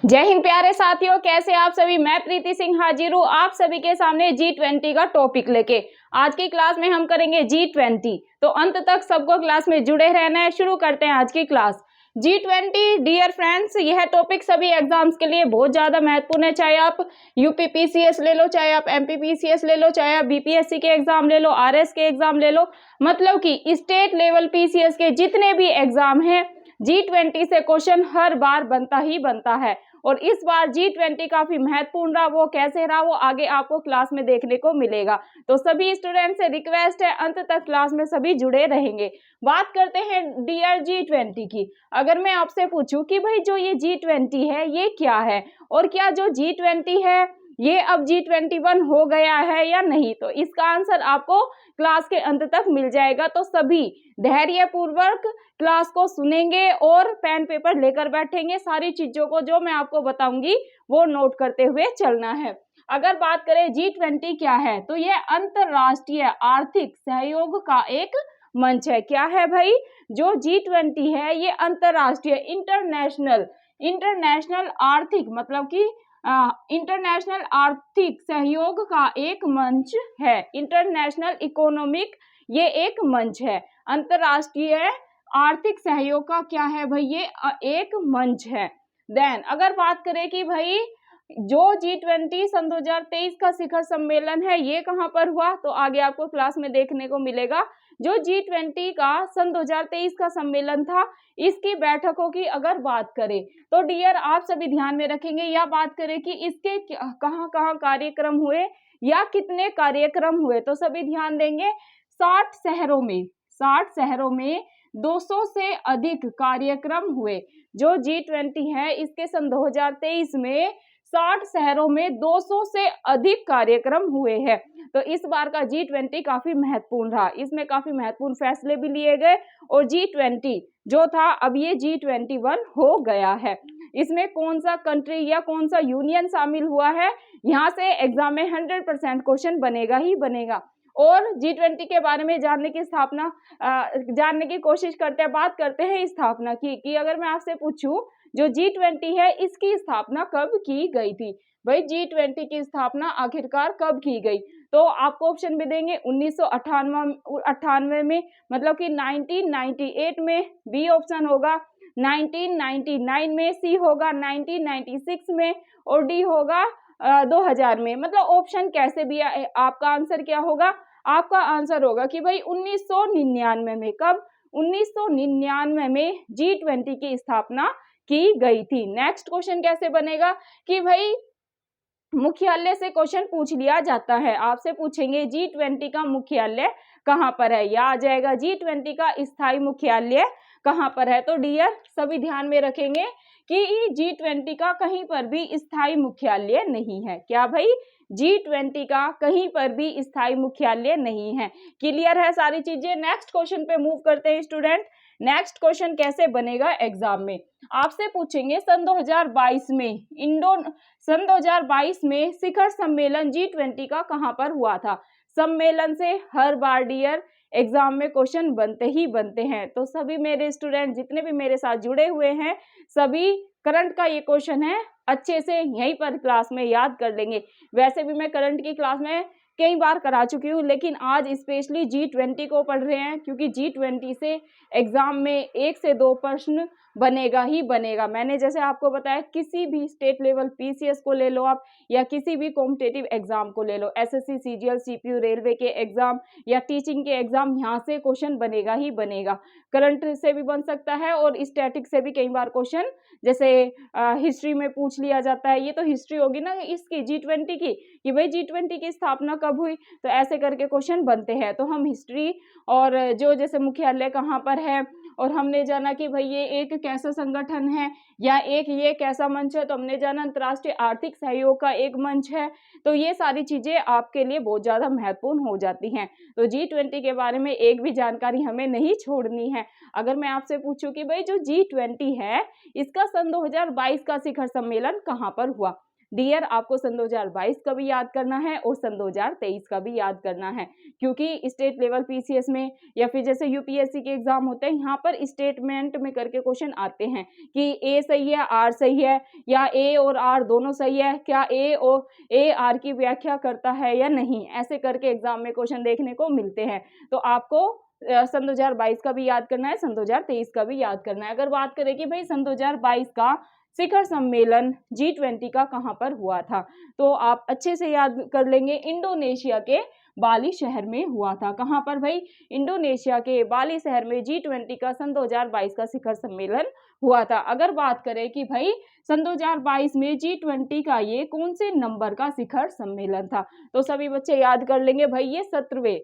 जय हिंद प्यारे साथियों, कैसे आप सभी। मैं प्रीति सिंह हाजिर हूँ आप सभी के सामने G20 का टॉपिक लेके। आज की क्लास में हम करेंगे G20, तो अंत तक सबको क्लास में जुड़े रहना है। शुरू करते हैं आज की क्लास। G20 डियर फ्रेंड्स, यह टॉपिक सभी एग्जाम्स के लिए बहुत ज्यादा महत्वपूर्ण है। चाहे आप UPPCS ले लो, चाहे आप MPPCS ले लो, चाहे आप BPSC के एग्जाम ले लो, RS के एग्जाम ले लो, मतलब कि स्टेट लेवल PCS के जितने भी एग्जाम हैं, G20 से क्वेश्चन हर बार बनता ही बनता है। और इस बार G20 काफी महत्वपूर्ण रहा। वो कैसे रहा वो आगे आपको क्लास में देखने को मिलेगा। तो सभी स्टूडेंट से रिक्वेस्ट है, अंत तक क्लास में सभी जुड़े रहेंगे। बात करते हैं डियर G20 की। अगर मैं आपसे पूछूं कि भाई जो ये G20 है ये क्या है, और क्या जो G20 है ये अब G21 हो गया है या नहीं, तो इसका आंसर आपको क्लास के अंत तक मिल जाएगा। तो सभी धैर्य पूर्वक क्लास को सुनेंगे और पेन पेपर लेकर बैठेंगे। सारी चीजों को जो मैं आपको बताऊंगी वो नोट करते हुए चलना है। अगर बात करें G20 क्या है, तो यह अंतरराष्ट्रीय आर्थिक सहयोग का एक मंच है। क्या है भाई, जो G20 है ये अंतरराष्ट्रीय इंटरनेशनल आर्थिक, मतलब कि इंटरनेशनल आर्थिक सहयोग का एक मंच है। इंटरनेशनल इकोनॉमिक ये एक मंच है। अंतरराष्ट्रीय आर्थिक सहयोग का क्या है भाई, ये एक मंच है। देन अगर बात करें कि भाई जो G20 सन 2023 का शिखर सम्मेलन है ये कहाँ पर हुआ, तो आगे आपको क्लास में देखने को मिलेगा। जो G20 का सन 2023 का सम्मेलन था, इसकी बैठकों की अगर बात करें तो डियर आप सभी ध्यान में रखेंगे, या बात करें कि इसके कहाँ कहाँ कार्यक्रम हुए या कितने कार्यक्रम हुए, तो सभी ध्यान देंगे। 60 शहरों में 200 से अधिक कार्यक्रम हुए। जो G20 है इसके सन 2023 में 60 शहरों में 200 से अधिक कार्यक्रम हुए हैं। तो इस बार का G20 काफी महत्वपूर्ण रहा। इसमें काफी महत्वपूर्ण फैसले भी लिए गए, और G20 जो था अब ये G21 हो गया है। इसमें कौन सा कंट्री या कौन सा यूनियन शामिल हुआ है, यहाँ से एग्जाम में 100% क्वेश्चन बनेगा ही बनेगा। और G20 के बारे में जानने की कोशिश करते हैं, बात करते हैं स्थापना की। कि अगर मैं आपसे पूछूं जो G20 है इसकी स्थापना कब की गई थी, भाई G20 की स्थापना आखिरकार कब की गई, तो आपको ऑप्शन भी देंगे 1998 में, मतलब कि 1998 में, बी ऑप्शन होगा 1999 में, सी होगा 1996 में, और डी होगा 2000 में। मतलब ऑप्शन कैसे भी आपका आंसर क्या होगा, आपका आंसर होगा कि भाई 1999 में। कब, 1999 में G20 की स्थापना की गई थी। नेक्स्ट क्वेश्चन कैसे बनेगा कि भाई मुख्यालय से क्वेश्चन पूछ लिया जाता है। आपसे पूछेंगे G20 का मुख्यालय कहाँ पर है, या आ जाएगा G20 का स्थायी मुख्यालय कहाँ पर है। तो डियर सभी ध्यान में रखेंगे कि G20 का कहीं पर भी स्थायी मुख्यालय नहीं है। क्या भाई, G20 का कहीं पर भी स्थायी मुख्यालय नहीं है। क्लियर है सारी चीजें। नेक्स्ट क्वेश्चन पे मूव करते हैं स्टूडेंट। नेक्स्ट क्वेश्चन कैसे बनेगा एग्जाम में, आपसे पूछेंगे सन 2022 में शिखर सम्मेलन G20 का कहां पर हुआ था। सम्मेलन से हर बार डियर एग्जाम में क्वेश्चन बनते ही बनते हैं। तो सभी मेरे स्टूडेंट जितने भी मेरे साथ जुड़े हुए हैं, सभी करंट का ये क्वेश्चन है, अच्छे से यहीं पर क्लास में याद कर लेंगे। वैसे भी मैं करंट की क्लास में कई बार करा चुकी हूँ, लेकिन आज स्पेशली G20 को पढ़ रहे हैं, क्योंकि G20 से एग्जाम में 1 से 2 प्रश्न बनेगा ही बनेगा। मैंने जैसे आपको बताया, किसी भी स्टेट लेवल PCS को ले लो आप, या किसी भी कॉम्पिटिटिव एग्जाम को ले लो, SSC, CGL, CPU, रेलवे के एग्जाम या टीचिंग के एग्जाम, यहाँ से क्वेश्चन बनेगा ही बनेगा। करंट से भी बन सकता है, और स्टैटिक से भी कई बार क्वेश्चन, जैसे हिस्ट्री में पूछ लिया जाता है। ये तो हिस्ट्री होगी ना इसकी G20 की, कि भाई G20 की स्थापना कब हुई, तो ऐसे करके क्वेश्चन बनते हैं। तो हम हिस्ट्री और जो जैसे मुख्यालय कहाँ पर है, और हमने जाना कि भाई ये एक कैसा संगठन है या एक ये कैसा मंच है, तो हमने जाना अंतर्राष्ट्रीय आर्थिक सहयोग का एक मंच है। तो ये सारी चीजें आपके लिए बहुत ज्यादा महत्वपूर्ण हो जाती हैं। तो G20 के बारे में एक भी जानकारी हमें नहीं छोड़नी है। अगर मैं आपसे पूछूं कि भाई जो G20 है इसका सन 2022 का शिखर सम्मेलन कहाँ पर हुआ, डियर आपको सन 2022 का भी याद करना है और सन 2023 का भी याद करना है, क्योंकि स्टेट लेवल पीसीएस में या फिर जैसे यूपीएससी के एग्जाम होते हैं, यहाँ पर स्टेटमेंट में करके क्वेश्चन आते हैं कि ए सही है, आर सही है, या ए और आर दोनों सही है, क्या ए आर की व्याख्या करता है या नहीं, ऐसे करके एग्जाम में क्वेश्चन देखने को मिलते हैं। तो आपको सन 2022 का भी याद करना है, सन 2023 का भी याद करना है। अगर बात करें कि भाई सन 2022 का शिखर सम्मेलन G20 का कहाँ पर हुआ था, तो आप अच्छे से याद कर लेंगे, इंडोनेशिया के बाली शहर में हुआ था। कहाँ पर भाई? इंडोनेशिया के बाली शहर में G20 का सन 2022 का शिखर सम्मेलन हुआ था। अगर बात करें कि भाई सन 2022 में G20 का ये कौन से नंबर का शिखर सम्मेलन था, तो सभी बच्चे याद कर लेंगे भाई ये 17वें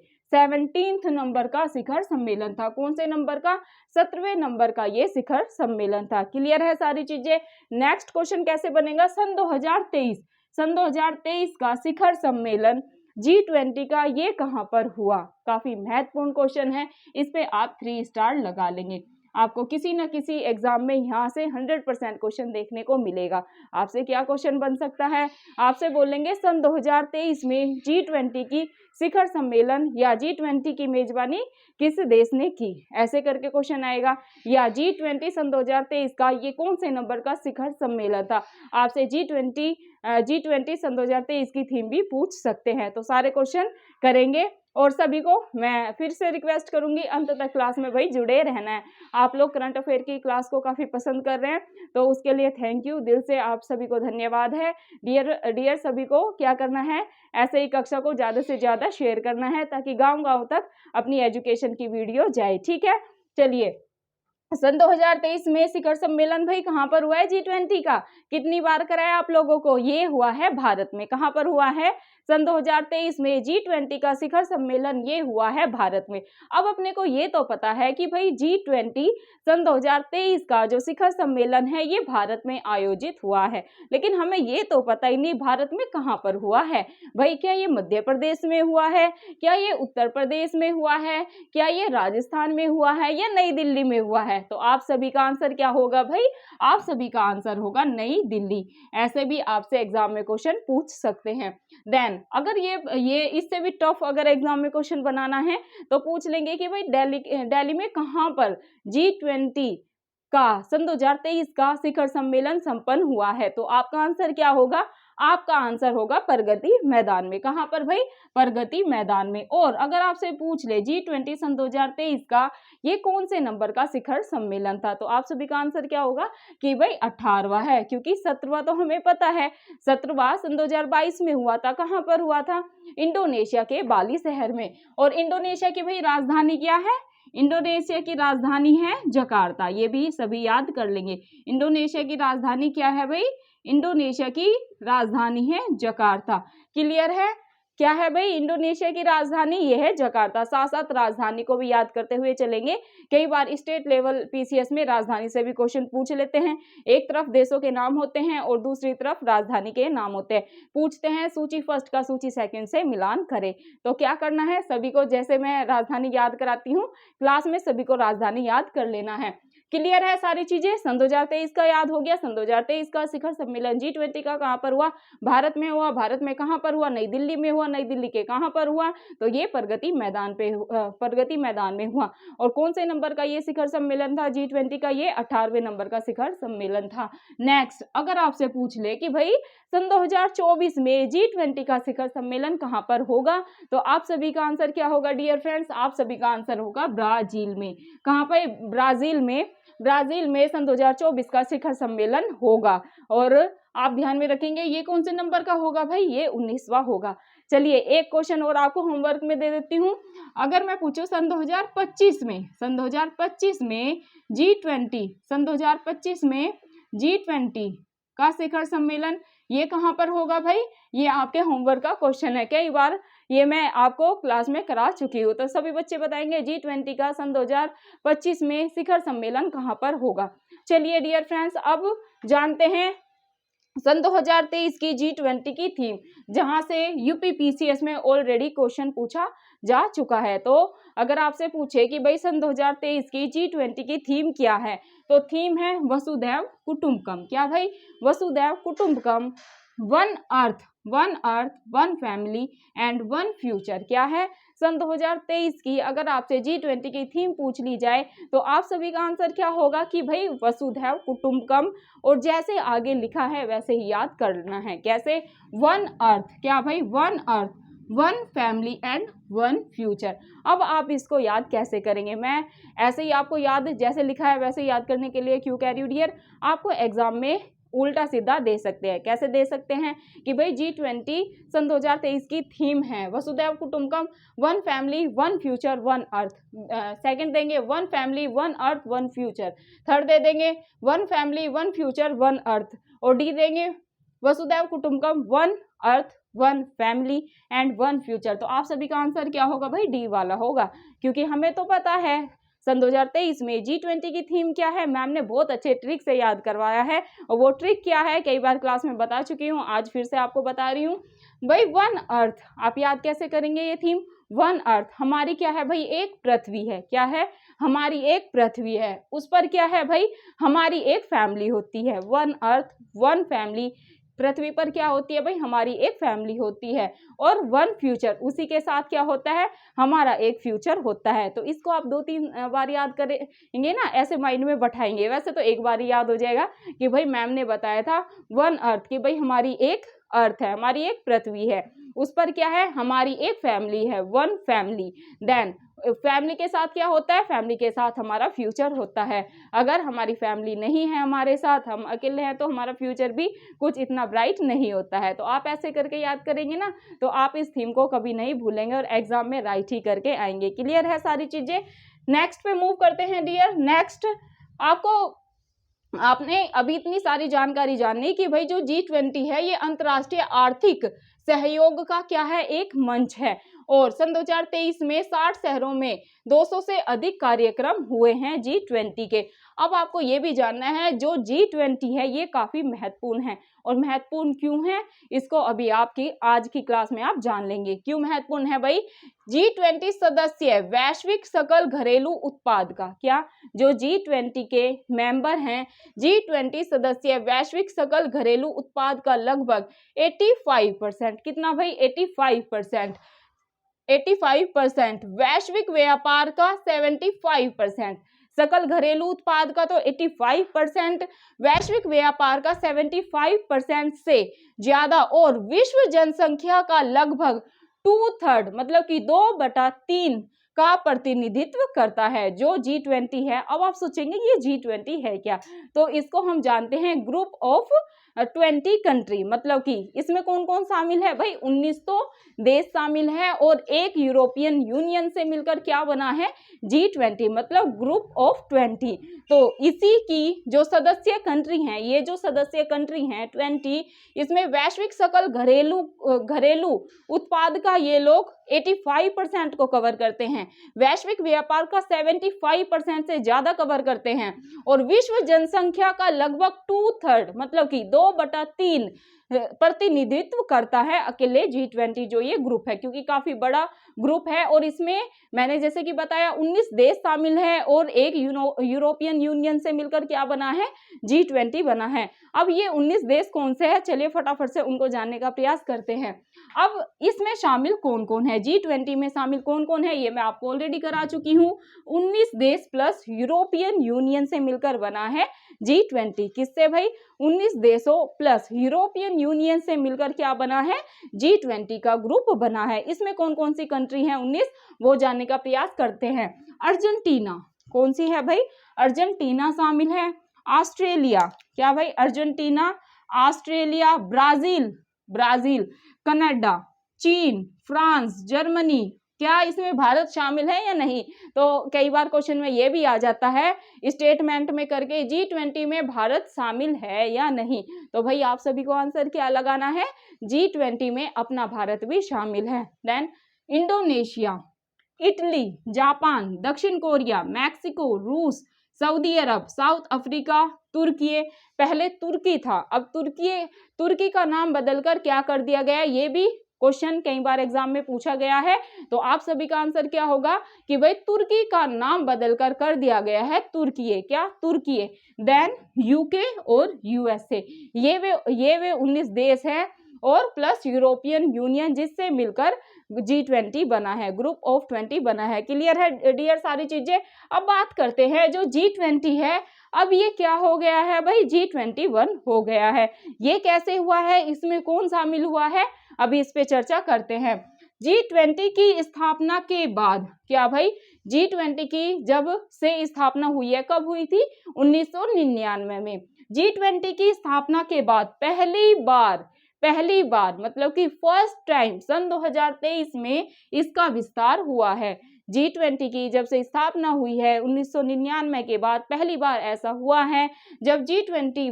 नंबर का शिखर सम्मेलन था। कौन से नंबर का? 17वें नंबर का ये शिखर सम्मेलन था। क्लियर है सारी चीजें? नेक्स्ट क्वेश्चन कैसे बनेगा? सन 2023 का शिखर सम्मेलन G20 का ये कहां पर हुआ? काफी महत्वपूर्ण क्वेश्चन है, इस पे आप 3 स्टार लगा लेंगे। आपको किसी न किसी एग्जाम में यहाँ से 100% क्वेश्चन देखने को मिलेगा। आपसे क्या क्वेश्चन बन सकता है? आपसे बोलेंगे सन 2023 में G20 की शिखर सम्मेलन या G20 की मेजबानी किस देश ने की, ऐसे करके क्वेश्चन आएगा। या G20 सन 2023 का ये कौन से नंबर का शिखर सम्मेलन था, आपसे G20 सन 2023 की थीम भी पूछ सकते हैं। तो सारे क्वेश्चन करेंगे और सभी को मैं फिर से रिक्वेस्ट करूंगी अंत तक क्लास में भाई जुड़े रहना है। आप लोग करंट अफेयर की क्लास को काफी पसंद कर रहे हैं, तो उसके लिए थैंक यू, दिल से आप सभी को धन्यवाद है। डियर सभी को क्या करना है, ऐसे ही कक्षा को ज्यादा से ज्यादा शेयर करना है ताकि गांव-गांव तक अपनी एजुकेशन की वीडियो जाए। ठीक है, चलिए सन 2023 में शिखर सम्मेलन भाई कहाँ पर हुआ है G20 का? कितनी बार कराया आप लोगों को? ये हुआ है भारत में। कहाँ पर हुआ है? सन 2023 में G20 का शिखर सम्मेलन ये हुआ है भारत में। अब अपने को ये तो पता है कि भाई G20 सन 2023 का जो शिखर सम्मेलन है ये भारत में आयोजित हुआ है, लेकिन हमें ये तो पता ही नहीं भारत में कहाँ पर हुआ है। भाई क्या ये मध्य प्रदेश में हुआ है, क्या ये उत्तर प्रदेश में हुआ है, क्या ये राजस्थान में हुआ है, या नई दिल्ली में हुआ है? तो आप सभी का आंसर क्या होगा भाई? आप सभी का आंसर होगा नई दिल्ली। ऐसे भी आपसे एग्जाम में क्वेश्चन पूछ सकते हैं। देन अगर ये इससे भी टफ अगर एग्जाम में क्वेश्चन बनाना है तो पूछ लेंगे कि भाई दिल्ली में कहां पर G20 का सन 2023 का शिखर सम्मेलन संपन्न हुआ है, तो आपका आंसर क्या होगा? आपका आंसर होगा प्रगति मैदान में। कहां पर भाई? प्रगति मैदान में। और अगर आपसे पूछ ले G20 सन 2023 का ये कौन से नंबर का शिखर सम्मेलन था, तो आप सभी का आंसर क्या होगा कि भाई 18वां है, क्योंकि 17वां तो हमें पता है, 17वां सन 2022 में हुआ था। कहां पर हुआ था? इंडोनेशिया के बाली शहर में। और इंडोनेशिया की भाई राजधानी क्या है? इंडोनेशिया की राजधानी है जकार्ता। ये भी सभी याद कर लेंगे। इंडोनेशिया की राजधानी क्या है भाई? इंडोनेशिया की राजधानी है जकार्ता। क्लियर है? क्या है भाई? इंडोनेशिया की राजधानी ये है जकार्ता। साथ साथ राजधानी को भी याद करते हुए चलेंगे। कई बार स्टेट लेवल पीसीएस में राजधानी से भी क्वेश्चन पूछ लेते हैं। एक तरफ देशों के नाम होते हैं और दूसरी तरफ राजधानी के नाम होते हैं। पूछते हैं सूची फर्स्ट का सूची सेकंड से मिलान करें। तो क्या करना है सभी को, जैसे मैं राजधानी याद कराती हूँ क्लास में, सभी को राजधानी याद कर लेना है। क्लियर है सारी चीजें? सन 2023 का याद हो गया। सन 2023 का शिखर सम्मेलन G20 का कहां पर हुआ? भारत में हुआ। भारत में कहां पर हुआ? नई दिल्ली में हुआ। नई दिल्ली के कहां पर हुआ? तो ये प्रगति मैदान में हुआ। और कौन से नंबर का ये शिखर सम्मेलन था G20 का? ये 18वें नंबर का शिखर सम्मेलन था। नेक्स्ट अगर आपसे पूछ ले कि भाई सन 2024 में G20 का शिखर सम्मेलन कहां पर होगा, तो आप सभी का आंसर क्या होगा डियर फ्रेंड्स? आप सभी का आंसर होगा ब्राजील में। कहां पर? ब्राजील में सन 2024 का शिखर सम्मेलन होगा। और आप ध्यान में रखेंगे ये कौन से नंबर का होगा भाई? ये 19वां होगा। चलिए एक क्वेश्चन और आपको होमवर्क में दे देती हूँ। अगर मैं पूछूं सन 2025 में G20 का शिखर सम्मेलन ये कहां पर होगा भाई? ये आपके होमवर्क का क्वेश्चन है। कई बार ये मैं आपको क्लास में करा चुकी हूँ, तो सभी बच्चे बताएंगे G20 का सन 2025 में शिखर सम्मेलन कहां पर होगा। चलिए डियर फ्रेंड्स अब जानते हैं सन 2023 की G20 की थीम, जहां से यूपी पीसीएस में ऑलरेडी क्वेश्चन पूछा जा चुका है। तो अगर आपसे पूछे कि भाई सन 2023 की G20 की थीम क्या है, तो थीम है वसुधैव कुटुंबकम। क्या भाई? वसुधैव कुटुंबकम। One earth, one earth, one family and one future क्या है? सन 2023 की अगर आपसे G20 की थीम पूछ ली जाए तो आप सभी का आंसर क्या होगा कि भाई वसुधैव कुटुंबकम, और जैसे आगे लिखा है वैसे ही याद करना है। कैसे? वन अर्थ, क्या भाई? One earth, one family and one future. अब आप इसको याद कैसे करेंगे? मैं ऐसे ही आपको याद जैसे लिखा है वैसे याद करने के लिए क्यों कह रही हूँ डियर, आपको एग्जाम में उल्टा सीधा दे सकते हैं। कैसे दे सकते हैं कि भाई G20 सन 2023 की थीम है वसुधैव कुटुंबकम, one family one future one earth. Second देंगे one family one earth one future. Third दे देंगे one family one future one earth. और डी देंगे वसुधैव कुटुंबकम one earth one family and one future. तो आप सभी का आंसर क्या होगा भाई? डी वाला होगा, क्योंकि हमें तो पता है सन 2023 में G20 की थीम क्या है, मैम ने बहुत अच्छे ट्रिक से याद करवाया है। और वो ट्रिक क्या है कई बार क्लास में बता चुकी हूँ, आज फिर से आपको बता रही हूँ भाई। वन अर्थ आप याद कैसे करेंगे ये थीम? वन अर्थ हमारी क्या है भाई? एक पृथ्वी है। क्या है? हमारी एक पृथ्वी है, उस पर क्या है भाई? हमारी एक फैमिली होती है। वन अर्थ वन फैमिली, पृथ्वी पर क्या होती है भाई? हमारी एक फैमिली होती है। और वन फ्यूचर, उसी के साथ क्या होता है? हमारा एक फ्यूचर होता है। तो इसको आप 2-3 बार याद करेंगे ना, ऐसे माइंड में बैठाएंगे। वैसे तो एक बार ही याद हो जाएगा कि भाई मैम ने बताया था वन अर्थ कि भाई हमारी एक अर्थ है, हमारी एक पृथ्वी है, उस पर क्या है? हमारी एक फैमिली है, वन फैमिली। देन फैमिली के साथ क्या होता है? फैमिली के साथ हमारा फ्यूचर होता है। अगर हमारी फैमिली नहीं है हमारे साथ, हम अकेले हैं, तो हमारा फ्यूचर भी कुछ इतना ब्राइट नहीं होता है। तो आप ऐसे करके याद करेंगे ना तो आप इस थीम को कभी नहीं भूलेंगे और एग्जाम में राइट ही करके आएंगे। क्लियर है सारी चीजें? नेक्स्ट पे मूव करते हैं डियर। नेक्स्ट आपने अभी इतनी सारी जानकारी जाननी कि भाई जो G20 है ये अंतर्राष्ट्रीय आर्थिक सहयोग का क्या है? एक मंच है। और सन 2023 में 60 शहरों में 200 से अधिक कार्यक्रम हुए हैं G20 के। अब आपको ये भी जानना है जो G20 है ये काफी महत्वपूर्ण है। और महत्वपूर्ण क्यों है इसको अभी आपकी आज की क्लास में आप जान लेंगे। क्यों महत्वपूर्ण है भाई? G20 सदस्य वैश्विक सकल घरेलू उत्पाद का, क्या? जो G20 के मेंबर हैं, G20 सदस्य वैश्विक सकल घरेलू उत्पाद का लगभग 85%, कितना भाई? 85%, 85%, वैश्विक व्यापार का 75%, सकल घरेलू उत्पाद का तो 85%, वैश्विक व्यापार का 75% से ज्यादा, और विश्व जनसंख्या का लगभग 2/3 मतलब कि 2/3 का प्रतिनिधित्व करता है जो G20 है। अब आप सोचेंगे ये G20 है क्या? तो इसको हम जानते हैं ग्रुप ऑफ 20 कंट्री, मतलब कि इसमें कौन कौन शामिल है भाई? 19 तो देश शामिल है और एक यूरोपियन यूनियन से मिलकर क्या बना है? G20 मतलब ग्रुप ऑफ 20। तो इसी की जो सदस्य कंट्री हैं, ये जो सदस्य कंट्री हैं 20, इसमें वैश्विक सकल घरेलू उत्पाद का ये लोग 85% को कवर करते हैं, वैश्विक व्यापार का 75% से ज्यादा कवर करते हैं, और विश्व जनसंख्या का लगभग 2/3 मतलब कि 2/3 प्रतिनिधित्व करता है अकेले G20 जो ये ग्रुप है, क्योंकि काफी बड़ा ग्रुप है। और इसमें मैंने जैसे कि बताया 19 देश शामिल है और एक यूरोपियन यूनियन से मिलकर क्या बना है? G20 बना है। अब ये 19 देश कौन से हैं? चलिए फटाफट से उनको जानने का प्रयास करते हैं। अब इसमें शामिल कौन कौन है? G20 में शामिल कौन कौन है ये मैं आपको ऑलरेडी करा चुकी हूँ। 19 देश प्लस यूरोपियन यूनियन से मिलकर बना है G20। किससे भाई? 19 देशों प्लस यूरोपियन यूनियन से मिलकर क्या बना है? G20 का ग्रुप बना है। इसमें कौन कौन सी कंट्री है 19, वो जानने का प्रयास करते हैं। अर्जेंटीना कौन सी है भाई? अर्जेंटीना शामिल है। ऑस्ट्रेलिया, क्या भाई? अर्जेंटीना, ऑस्ट्रेलिया, ब्राजील, कनाडा, चीन, फ्रांस, जर्मनी, क्या इसमें भारत शामिल है या नहीं? तो कई बार क्वेश्चन में ये भी आ जाता है स्टेटमेंट में करके G20 में भारत शामिल है या नहीं। तो भाई आप सभी को आंसर क्या लगाना है? G20 में अपना भारत भी शामिल है। देन इंडोनेशिया, इटली, जापान, दक्षिण कोरिया, मैक्सिको, रूस, सऊदी अरब, साउथ अफ्रीका, तुर्की। पहले तुर्की था, अब तुर्की का नाम बदलकर क्या कर दिया गया? ये भी क्वेश्चन कई बार एग्जाम में पूछा गया है। तो आप सभी का आंसर क्या होगा कि भाई तुर्की का नाम बदलकर कर दिया गया है तुर्कीये, क्या तुर्कीये, देन यूके और यूएसए, ये वे 19 देश हैं और प्लस यूरोपियन यूनियन, जिससे मिलकर G20 बना है, ग्रुप ऑफ 20 बना है। क्लियर है डियर सारी चीजें। अब बात करते हैं जो G20 है, अब ये क्या हो गया है भाई, G21 हो गया है। ये कैसे हुआ है, इसमें कौन शामिल हुआ है, अभी इस पे चर्चा करते हैं। G20 की स्थापना के बाद क्या भाई, G20 की जब से स्थापना हुई है, कब हुई थी, 1999 में। G20 की स्थापना के बाद पहली बार मतलब कि फर्स्ट टाइम सन 2023 में इसका विस्तार हुआ है। G20 की जब से स्थापना हुई है 1999 के बाद पहली बार ऐसा हुआ है जब G20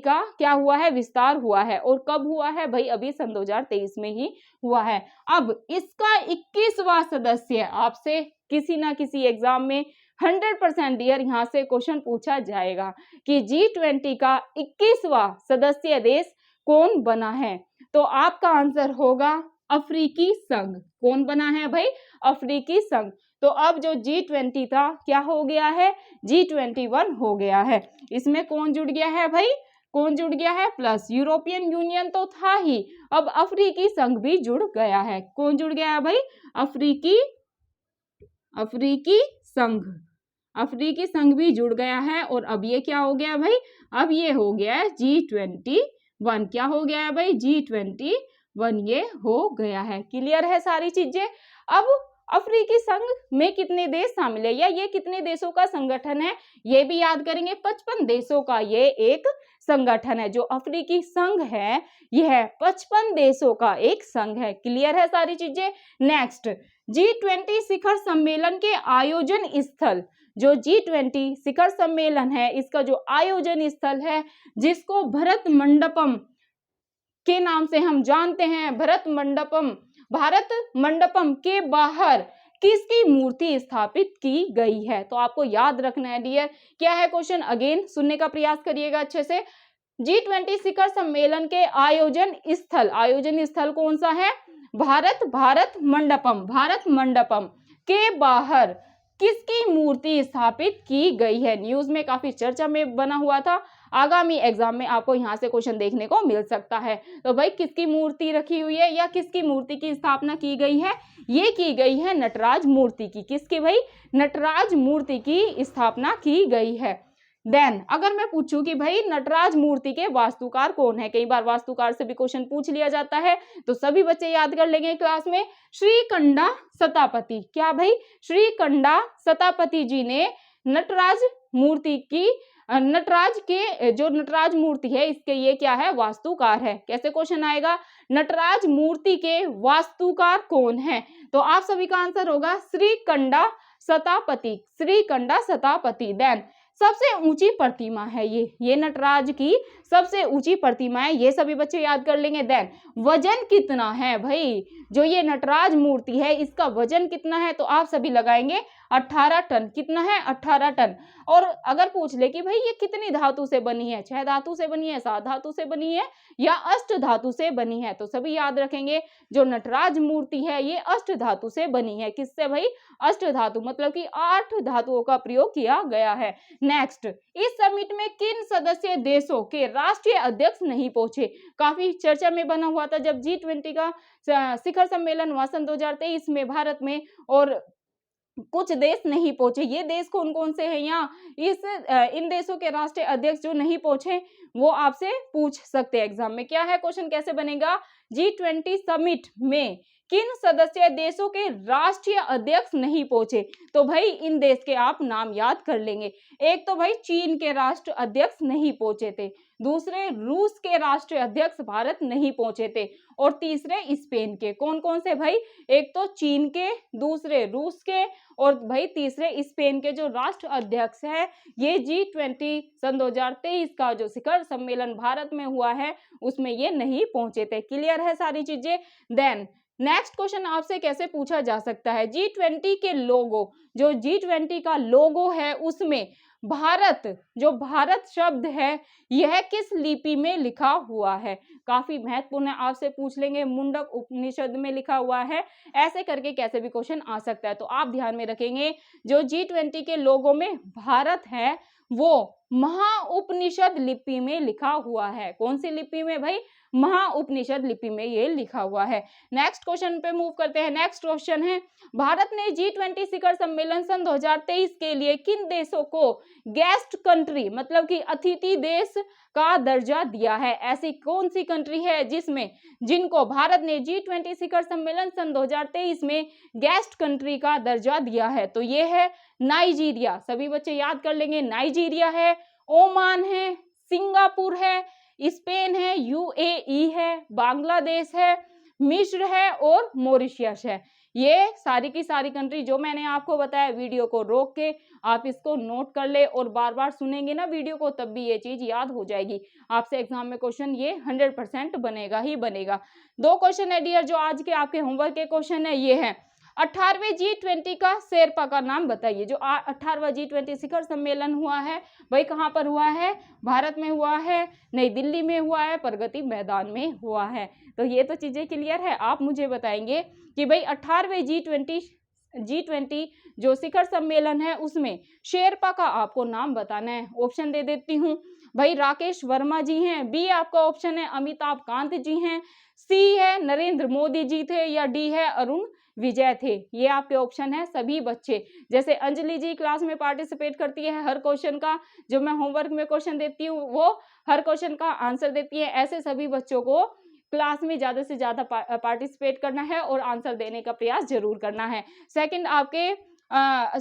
का क्या हुआ है, विस्तार हुआ है। और कब हुआ है भाई, अभी सन 2023 में ही हुआ है। अब इसका 21वां सदस्य, आपसे किसी ना किसी एग्जाम में 100% डियर यहाँ से क्वेश्चन पूछा जाएगा कि G20 का 21वां सदस्य देश कौन बना है। तो आपका आंसर होगा अफ्रीकी संघ। कौन बना है भाई, अफ्रीकी संघ। तो अब जो G20 था क्या हो गया है, G21 हो गया है। इसमें कौन जुड़ गया है भाई, कौन जुड़ गया है, प्लस यूरोपियन यूनियन तो था ही, अब अफ्रीकी संघ भी जुड़ गया है। कौन जुड़ गया है भाई, अफ्रीकी संघ भी जुड़ गया है। और अब ये क्या हो गया भाई, अब ये हो गया है G21। क्या हो गया है भाई, G21 ये हो गया है। क्लियर है सारी चीजें। अब अफ्रीकी संघ में कितने देश शामिल है, या ये कितने देशों का संगठन है, ये भी याद करेंगे। 55 देशों का ये एक संगठन है। जो अफ्रीकी संघ है यह 55 देशों का एक संघ है। क्लियर है सारी चीजें। नेक्स्ट, G20 शिखर सम्मेलन के आयोजन स्थल, जो G20 शिखर सम्मेलन है इसका जो आयोजन स्थल है, जिसको भारत मंडपम के नाम से हम जानते हैं, भारत मंडपम के बाहर किसकी मूर्ति स्थापित की गई है। तो आपको याद रखना है डियर, क्या है क्वेश्चन, अगेन सुनने का प्रयास करिएगा अच्छे से। G20 शिखर सम्मेलन के आयोजन स्थल कौन सा है, भारत मंडपम के बाहर किसकी मूर्ति स्थापित की गई है। न्यूज में काफी चर्चा में बना हुआ था, आगामी एग्जाम में आपको यहाँ से क्वेश्चन देखने को मिल सकता है। तो भाई किसकी मूर्ति रखी हुई है, या किसकी मूर्ति की स्थापना की गई है, ये की गई है नटराज मूर्ति की। किसकी भाई, नटराज मूर्ति की स्थापना की गई है। देन अगर मैं पूछूं कि भाई नटराज मूर्ति के वास्तुकार कौन है, कई बार वास्तुकार से भी क्वेश्चन पूछ लिया जाता है, तो सभी बच्चे याद कर लेंगे क्लास में, श्रीकंडा सतापति। क्या भाई, श्रीकंडा सतापति जी ने नटराज के जो नटराज मूर्ति है इसके ये क्या है, वास्तुकार है। कैसे क्वेश्चन आएगा, नटराज मूर्ति के वास्तुकार कौन है। तो आप सभी का आंसर होगा श्रीकंडा सतापति। देन सबसे ऊंची प्रतिमा है ये नटराज की सबसे ऊंची प्रतिमा है, ये सभी बच्चे याद कर लेंगे। देन वजन कितना है भाई, जो ये नटराज मूर्ति है इसका वजन कितना है, तो आप सभी लगाएंगे 18 टन। कितना है, 18 टन। और अगर पूछ ले कि भाई ये कितनी धातु से बनी है, 6 धातु से बनी है, 7 धातु से बनी है, या अष्ट धातु से बनी है, तो सभी याद रखेंगे जो नटराज मूर्ति है ये अष्ट धातु से बनी है। किससे भाई, अष्ट धातु, मतलब कि 8 धातुओं का प्रयोग किया गया है। नेक्स्ट, इस समिट में किन सदस्य देशों के राष्ट्रीय अध्यक्ष नहीं पहुंचे। काफी चर्चा में बना हुआ था जब G20 का शिखर सम्मेलन हुआ सन 2023 में भारत में, और कुछ देश नहीं पहुंचे। ये देश कौन कौन से हैं, यहाँ इन देशों के राष्ट्रीय अध्यक्ष जो नहीं पहुंचे वो आपसे पूछ सकते हैं एग्जाम में। क्या है क्वेश्चन, कैसे बनेगा, G20 समिट में किन सदस्य देशों के राष्ट्रीय अध्यक्ष नहीं पहुंचे। तो भाई इन देश के आप नाम याद कर लेंगे। एक तो भाई चीन के राष्ट्र अध्यक्ष नहीं पहुंचे थे, दूसरे रूस के राष्ट्रीय अध्यक्ष भारत नहीं पहुंचे थे, और तीसरे स्पेन के। कौन कौन से भाई, एक तो चीन के, दूसरे रूस के, और भाई तीसरे स्पेन के जो राष्ट्र अध्यक्ष है ये G20 सन 2023 का जो शिखर सम्मेलन भारत में हुआ है उसमें ये नहीं पहुंचे थे। क्लियर है सारी चीजें। देन नेक्स्ट क्वेश्चन आपसे कैसे पूछा जा सकता है, G20 के लोगो, जो G20 का लोगो है उसमें भारत, जो भारत शब्द है यह किस लिपि में लिखा हुआ है? काफी महत्वपूर्ण है, आपसे पूछ लेंगे मुंडक उपनिषद में लिखा हुआ है, ऐसे करके कैसे भी क्वेश्चन आ सकता है। तो आप ध्यान में रखेंगे जो G20 के लोगों में भारत है वो महाउपनिषद लिपि में लिखा हुआ है। कौन सी लिपि में भाई? महाउपनिषद लिपि में ये लिखा हुआ है। नेक्स्ट क्वेश्चन पे मूव करते हैं। नेक्स्ट क्वेश्चन है, भारत ने G20 शिखर सम्मेलन सन 2023 के लिए किन देशों को गेस्ट कंट्री मतलब कि अतिथि देश का दर्जा दिया है? ऐसी कौन सी कंट्री है जिसमें जिनको भारत ने G20 शिखर सम्मेलन सन 2023 में गेस्ट कंट्री का दर्जा दिया है? तो ये है नाइजीरिया। सभी बच्चे याद कर लेंगे, नाइजीरिया है, ओमान है, सिंगापुर है, स्पेन है, यूएई है, बांग्लादेश है, मिस्र है और मॉरिशस है। ये सारी की सारी कंट्री जो मैंने आपको बताया, वीडियो को रोक के आप इसको नोट कर ले और बार बार सुनेंगे ना वीडियो को, तब भी ये चीज याद हो जाएगी। आपसे एग्जाम में क्वेश्चन ये 100% बनेगा ही बनेगा। दो क्वेश्चन है डियर जो आज के आपके होमवर्क के क्वेश्चन है, ये है 18वें G20 का शेरपा का नाम बताइए। जो 18वां G20 शिखर सम्मेलन हुआ है भाई कहाँ पर हुआ है? भारत में हुआ है, नई दिल्ली में हुआ है, प्रगति मैदान में हुआ है। तो ये तो चीजें क्लियर है। आप मुझे बताएंगे कि भाई 18वें G20 जो शिखर सम्मेलन है उसमें शेरपा का आपको नाम बताना है। ऑप्शन दे देती हूँ भाई, राकेश वर्मा जी हैं, बी आपका ऑप्शन है अमिताभ कांत जी हैं, सी है नरेंद्र मोदी जी थे, या डी है अरुण विजय थे। ये आपके ऑप्शन है। सभी बच्चे, जैसे अंजलि जी क्लास में पार्टिसिपेट करती है, हर क्वेश्चन का जो मैं होमवर्क में क्वेश्चन देती हूँ वो हर क्वेश्चन का आंसर देती है, ऐसे सभी बच्चों को क्लास में ज्यादा से ज्यादा पार्टिसिपेट करना है और आंसर देने का प्रयास जरूर करना है। सेकंड आपके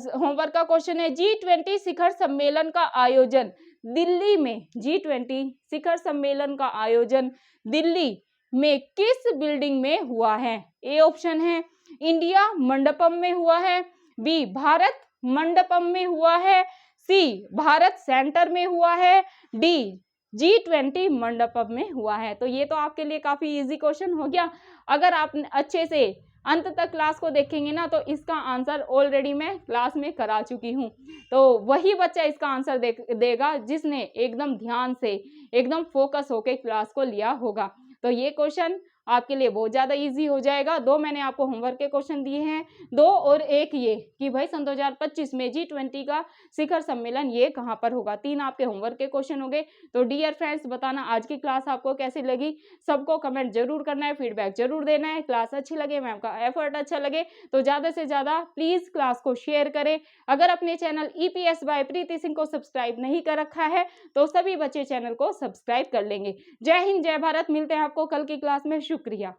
होमवर्क का क्वेश्चन है, G20 शिखर सम्मेलन का आयोजन दिल्ली में, G20 शिखर सम्मेलन का आयोजन दिल्ली में किस बिल्डिंग में हुआ है? ए ऑप्शन है इंडिया मंडपम में हुआ है, बी भारत मंडपम में हुआ है, सी भारत सेंटर में हुआ है, डी G20 मंडपम में हुआ है। तो ये तो आपके लिए काफी इजी क्वेश्चन हो गया। अगर आप अच्छे से अंत तक क्लास को देखेंगे ना तो इसका आंसर ऑलरेडी मैं क्लास में करा चुकी हूँ। तो वही बच्चा इसका आंसर देगा जिसने एकदम ध्यान से एकदम फोकस होकर क्लास को लिया होगा। तो ये क्वेश्चन आपके लिए बहुत ज्यादा इजी हो जाएगा। दो मैंने आपको होमवर्क के क्वेश्चन दिए हैं, दो और एक ये कि भाई सन 2025 में G20 का शिखर सम्मेलन ये कहाँ पर होगा। तीन आपके होमवर्क के क्वेश्चन हो गए। तो डियर फ्रेंड्स बताना आज की क्लास आपको कैसी लगी, सबको कमेंट जरूर करना है, फीडबैक जरूर देना है। क्लास अच्छी लगे, मैम का एफर्ट अच्छा लगे तो ज्यादा से ज्यादा प्लीज क्लास को शेयर करें। अगर अपने चैनल EPS बाय प्रीति सिंह को सब्सक्राइब नहीं कर रखा है तो सभी बच्चे चैनल को सब्सक्राइब कर लेंगे। जय हिंद, जय भारत। मिलते हैं आपको कल की क्लास में। शुक्रिया।